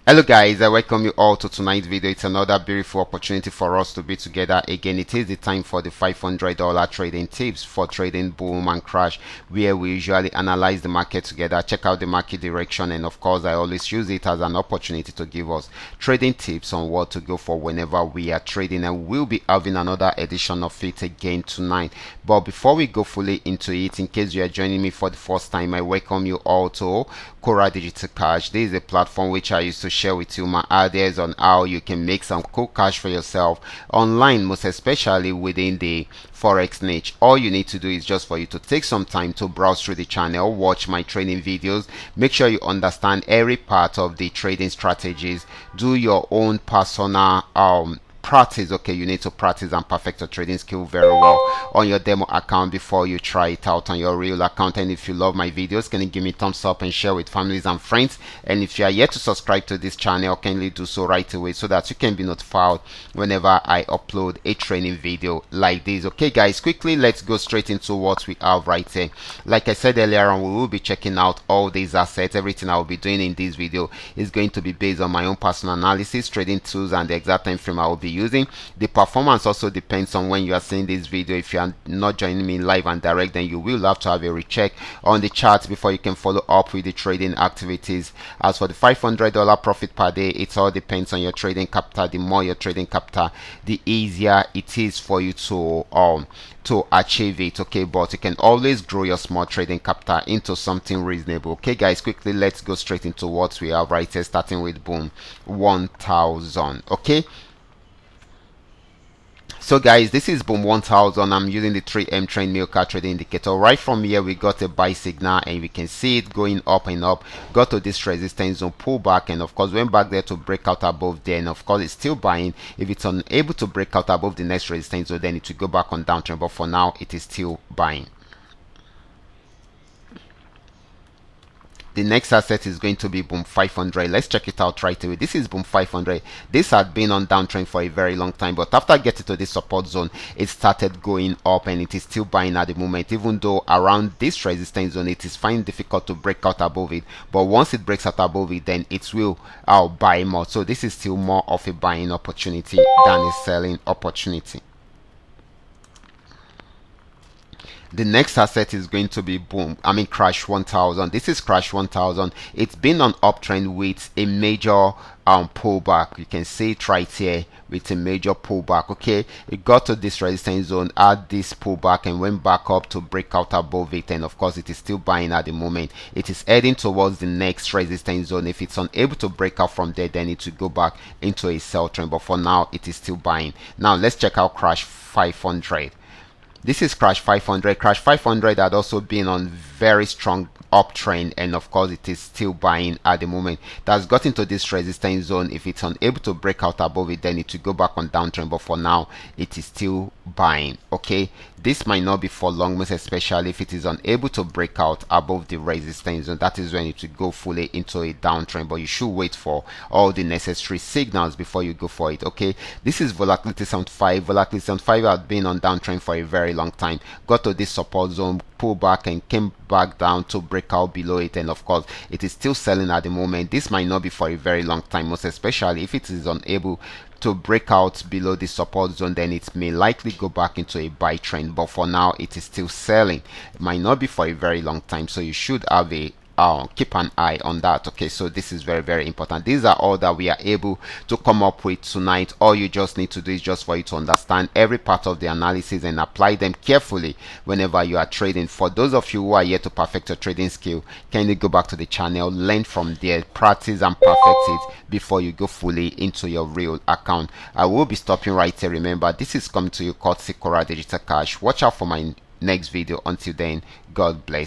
Hello guys, I welcome you all to tonight's video. It's another beautiful opportunity for us to be together again. It is the time for the $500 trading tips for trading boom and crash, where we usually analyze the market together, check out the market direction, and of course I always use it as an opportunity to give us trading tips on what to go for whenever we are trading, and we'll be having another edition of it again tonight. But before we go fully into it, in case you are joining me for the first time, I welcome you all to Qora Digital Cash. This is a platform which I used to share with you my ideas on how you can make some cool cash for yourself online, most especially within the forex niche. All you need to do is just for you to take some time to browse through the channel, watch my training videos, make sure you understand every part of the trading strategies, do your own personal practice. Okay, you need to practice and perfect your trading skill very well on your demo account before you try it out on your real account. And if you love my videos, can you give me a thumbs up and share with families and friends? And if you are yet to subscribe to this channel, kindly do so right away so that you can be notified whenever I upload a training video like this. Okay guys, quickly let's go straight into what we have right here. Like I said earlier on, we will be checking out all these assets. Everything I will be doing in this video is going to be based on my own personal analysis, trading tools, and the exact time frame I will be using. The performance also depends on when you are seeing this video. If you are not joining me live and direct, then you will have to have a recheck on the charts before you can follow up with the trading activities. As for the $500 profit per day, it all depends on your trading capital. The more your trading capital, the easier it is for you to achieve it. Okay, but you can always grow your small trading capital into something reasonable. Okay guys, quickly let's go straight into what we have right here, starting with boom 1000. Okay, so guys, this is boom 1000. I'm using the 3M trend milker trading indicator. Right from here we got a buy signal and we can see it going up and up, got to this resistance zone, pull back, and of course went back there to break out above there, and of course it's still buying. If it's unable to break out above the next resistance zone, then it will go back on downtrend, but for now it is still buying. The next asset is going to be boom 500. Let's check it out right away. This is boom 500. This had been on downtrend for a very long time, but after getting to this support zone, it started going up and it is still buying at the moment. Even though around this resistance zone, it is finding difficult to break out above it, but once it breaks out above it, then it will buy more. So this is still more of a buying opportunity than a selling opportunity. The next asset is going to be crash 1000. This is crash 1000. It's been on uptrend with a major pullback. You can see it right here with a major pullback. Okay, it got to this resistance zone, had this pullback, and went back up to break out above it, and of course it is still buying at the moment. It is heading towards the next resistance zone. If it's unable to break out from there, then it will go back into a sell trend, but for now it is still buying. Now let's check out crash 500. This is crash 500. Crash 500 had also been on very strong uptrend, and of course it is still buying at the moment. It has got into this resistance zone. If it's unable to break out above it, then it will go back on downtrend, but for now it is still buying. Okay, this might not be for long, most especially if it is unable to break out above the resistance zone. That is when it will go fully into a downtrend, but you should wait for all the necessary signals before you go for it. Okay, this is volatility 75. Volatility 75 had been on downtrend for a very long time, got to this support zone, pull back, and came back down to break out below it, and of course it is still selling at the moment. This might not be for a very long time, most especially if it is unable to break out below the support zone, then it may likely go back into a buy trend, but for now it is still selling. It might not be for a very long time, so you should have a keep an eye on that. Okay, so this is very, very important. These are all that we are able to come up with tonight. All you just need to do is just for you to understand every part of the analysis and apply them carefully whenever you are trading. For those of you who are yet to perfect your trading skill, kindly go back to the channel, learn from there, practice and perfect it before you go fully into your real account. I will be stopping right here. Remember, this is coming to you courtesy Qora Digital Cash. Watch out for my next video. Until then, God bless.